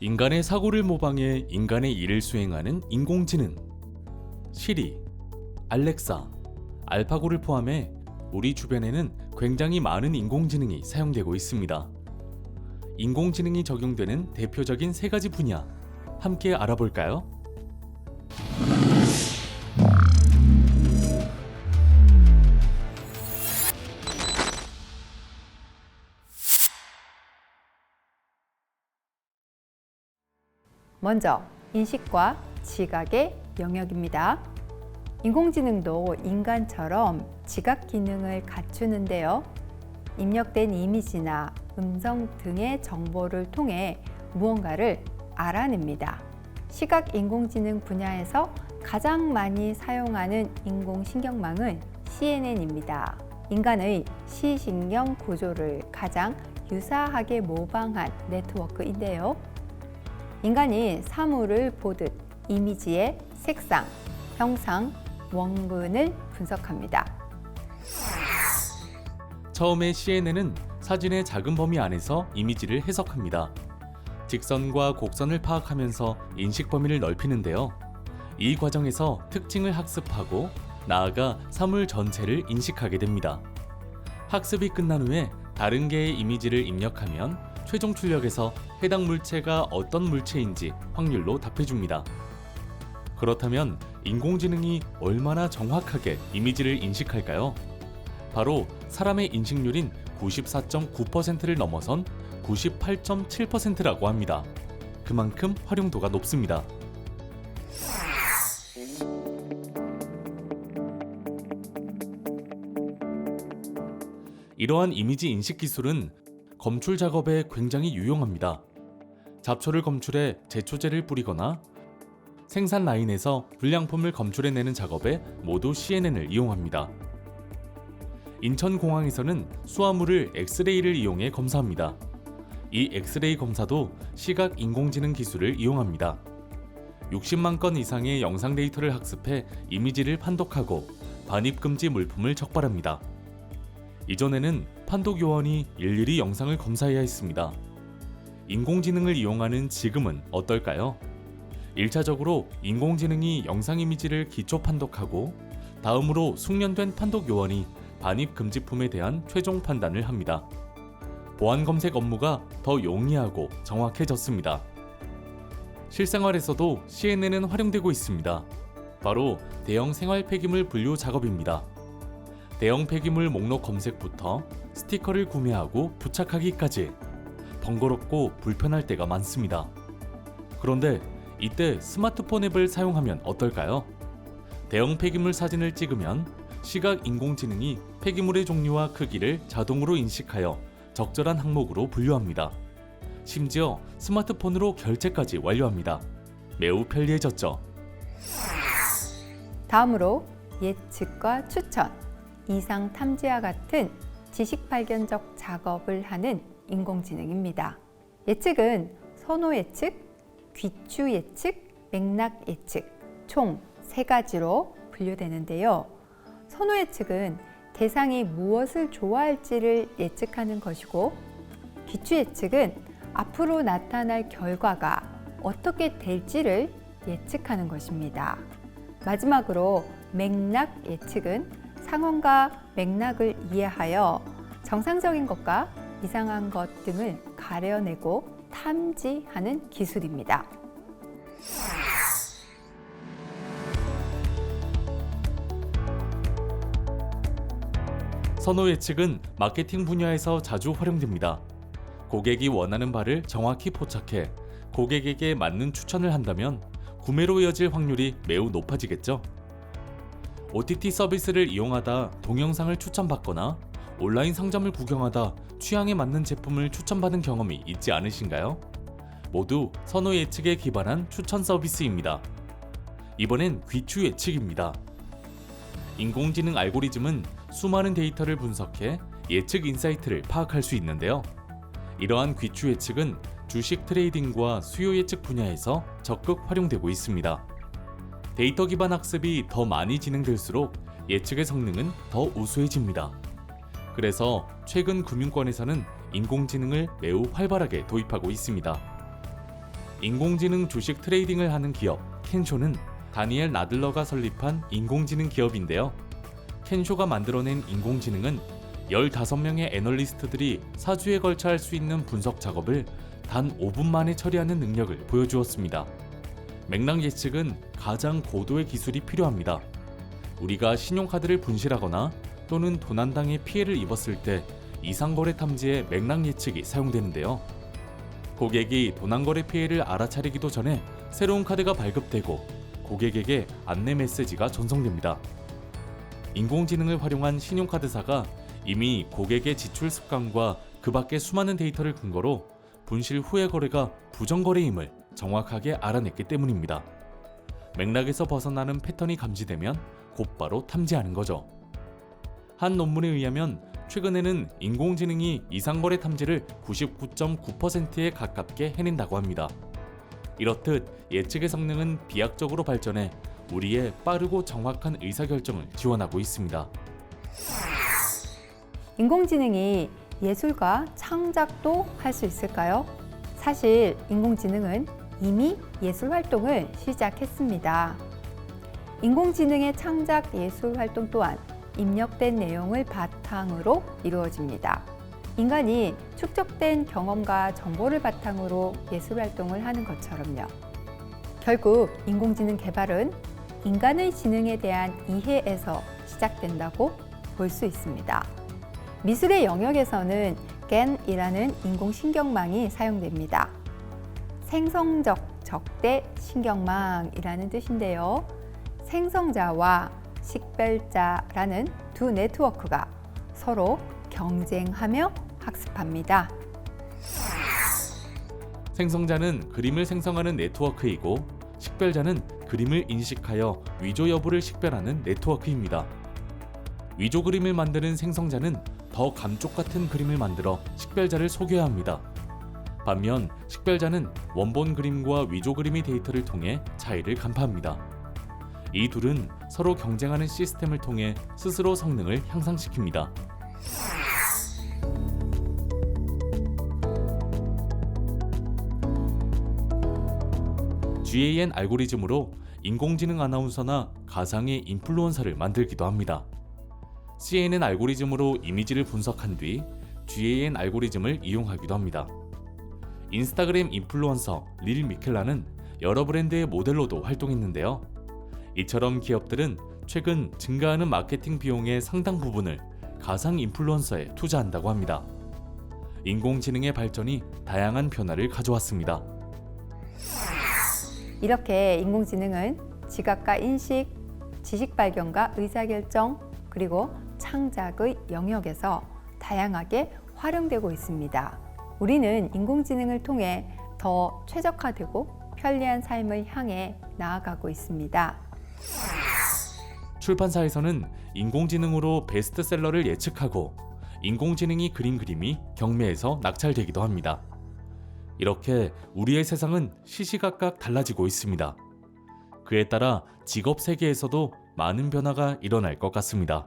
인간의 사고를 모방해 인간의 일을 수행하는 인공지능. 시리, 알렉사, 알파고를 포함해 우리 주변에는 굉장히 많은 인공지능이 사용되고 있습니다. 인공지능이 적용되는 대표적인 세 가지 분야, 함께 알아볼까요? 먼저 인식과 지각의 영역입니다. 인공지능도 인간처럼 지각 기능을 갖추는데요. 입력된 이미지나 음성 등의 정보를 통해 무언가를 알아냅니다. 시각 인공지능 분야에서 가장 많이 사용하는 인공신경망은 CNN입니다. 인간의 시신경 구조를 가장 유사하게 모방한 네트워크인데요. 인간이 사물을 보듯 이미지의 색상, 형상, 원근을 분석합니다. 처음에 CNN은 사진의 작은 범위 안에서 이미지를 해석합니다. 직선과 곡선을 파악하면서 인식 범위를 넓히는데요. 이 과정에서 특징을 학습하고 나아가 사물 전체를 인식하게 됩니다. 학습이 끝난 후에 다른 개의 이미지를 입력하면 최종 출력에서 해당 물체가 어떤 물체인지 확률로 답해줍니다. 그렇다면 인공지능이 얼마나 정확하게 이미지를 인식할까요? 바로 사람의 인식률인 94.9%를 넘어선 98.7%라고 합니다. 그만큼 활용도가 높습니다. 이러한 이미지 인식 기술은 검출 작업에 굉장히 유용합니다. 잡초를 검출해 제초제를 뿌리거나 생산 라인에서 불량품을 검출해내는 작업에 모두 CNN을 이용합니다. 인천공항에서는 수화물을 엑스레이를 이용해 검사합니다. 이 엑스레이 검사도 시각 인공지능 기술을 이용합니다. 60만 건 이상의 영상 데이터를 학습해 이미지를 판독하고 반입금지 물품을 적발합니다. 이전에는 판독 요원이 일일이 영상을 검사해야 했습니다. 인공지능을 이용하는 지금은 어떨까요? 1차적으로 인공지능이 영상 이미지를 기초 판독하고 다음으로 숙련된 판독 요원이 반입 금지품에 대한 최종 판단을 합니다. 보안 검색 업무가 더 용이하고 정확해졌습니다. 실생활에서도 CNN은 활용되고 있습니다. 바로 대형 생활 폐기물 분류 작업입니다. 대형 폐기물 목록 검색부터 스티커를 구매하고 부착하기까지 번거롭고 불편할 때가 많습니다. 그런데 이때 스마트폰 앱을 사용하면 어떨까요? 대형 폐기물 사진을 찍으면 시각 인공지능이 폐기물의 종류와 크기를 자동으로 인식하여 적절한 항목으로 분류합니다. 심지어 스마트폰으로 결제까지 완료합니다. 매우 편리해졌죠. 다음으로 예측과 추천, 이상 탐지와 같은 지식 발견적 작업을 하는 인공지능입니다. 예측은 선호 예측, 귀추 예측, 맥락 예측 총 3가지로 분류되는데요. 선호 예측은 대상이 무엇을 좋아할지를 예측하는 것이고, 귀추 예측은 앞으로 나타날 결과가 어떻게 될지를 예측하는 것입니다. 마지막으로 맥락 예측은 상황과 맥락을 이해하여 정상적인 것과 이상한 것 등을 가려내고 탐지하는 기술입니다. 선호 예측은 마케팅 분야에서 자주 활용됩니다. 고객이 원하는 바를 정확히 포착해 고객에게 맞는 추천을 한다면 구매로 이어질 확률이 매우 높아지겠죠. OTT 서비스를 이용하다 동영상을 추천받거나 온라인 상점을 구경하다 취향에 맞는 제품을 추천받은 경험이 있지 않으신가요? 모두 선호 예측에 기반한 추천 서비스입니다. 이번엔 귀추 예측입니다. 인공지능 알고리즘은 수많은 데이터를 분석해 예측 인사이트를 파악할 수 있는데요. 이러한 귀추 예측은 주식 트레이딩과 수요 예측 분야에서 적극 활용되고 있습니다. 데이터 기반 학습이 더 많이 진행될수록 예측의 성능은 더 우수해집니다. 그래서 최근 금융권에서는 인공지능을 매우 활발하게 도입하고 있습니다. 인공지능 주식 트레이딩을 하는 기업 켄쇼는 다니엘 나들러가 설립한 인공지능 기업인데요. 켄쇼가 만들어낸 인공지능은 15명의 애널리스트들이 4주에 걸쳐 할 수 있는 분석 작업을 단 5분 만에 처리하는 능력을 보여주었습니다. 맥락 예측은 가장 고도의 기술이 필요합니다. 우리가 신용카드를 분실하거나 또는 도난당해 피해를 입었을 때 이상거래 탐지에 맥락 예측이 사용되는데요. 고객이 도난거래 피해를 알아차리기도 전에 새로운 카드가 발급되고 고객에게 안내 메시지가 전송됩니다. 인공지능을 활용한 신용카드사가 이미 고객의 지출 습관과 그 밖의 수많은 데이터를 근거로 분실 후의 거래가 부정거래임을 정확하게 알아냈기 때문입니다. 맥락에서 벗어나는 패턴이 감지되면 곧바로 탐지하는 거죠. 한 논문에 의하면 최근에는 인공지능이 이상거래 탐지를 99.9%에 가깝게 해낸다고 합니다. 이렇듯 예측의 성능은 비약적으로 발전해 우리의 빠르고 정확한 의사결정을 지원하고 있습니다. 인공지능이 예술과 창작도 할 수 있을까요? 사실 인공지능은 이미 예술 활동을 시작했습니다. 인공지능의 창작 예술 활동 또한 입력된 내용을 바탕으로 이루어집니다. 인간이 축적된 경험과 정보를 바탕으로 예술 활동을 하는 것처럼요. 결국 인공지능 개발은 인간의 지능에 대한 이해에서 시작된다고 볼 수 있습니다. 미술의 영역에서는 GAN이라는 인공신경망이 사용됩니다. 생성적 적대 신경망이라는 뜻인데요. 생성자와 식별자라는 두 네트워크가 서로 경쟁하며 학습합니다. 생성자는 그림을 생성하는 네트워크이고 식별자는 그림을 인식하여 위조 여부를 식별하는 네트워크입니다. 위조 그림을 만드는 생성자는 더 감쪽 같은 그림을 만들어 식별자를 속여야 합니다. 반면 식별자는 원본 그림과 위조 그림의 데이터를 통해 차이를 간파합니다. 이 둘은 서로 경쟁하는 시스템을 통해 스스로 성능을 향상시킵니다. GAN 알고리즘으로 인공지능 아나운서나 가상의 인플루언서를 만들기도 합니다. CNN 알고리즘으로 이미지를 분석한 뒤 GAN 알고리즘을 이용하기도 합니다. 인스타그램 인플루언서 릴 미켈라는 여러 브랜드의 모델로도 활동했는데요. 이처럼 기업들은 최근 증가하는 마케팅 비용의 상당 부분을 가상 인플루언서에 투자한다고 합니다. 인공지능의 발전이 다양한 변화를 가져왔습니다. 이렇게 인공지능은 지각과 인식, 지식 발견과 의사결정, 그리고 창작의 영역에서 다양하게 활용되고 있습니다. 우리는 인공지능을 통해 더 최적화되고 편리한 삶을 향해 나아가고 있습니다. 출판사에서는 인공지능으로 베스트셀러를 예측하고 인공지능이 그린 그림이 경매에서 낙찰되기도 합니다. 이렇게 우리의 세상은 시시각각 달라지고 있습니다. 그에 따라 직업 세계에서도 많은 변화가 일어날 것 같습니다.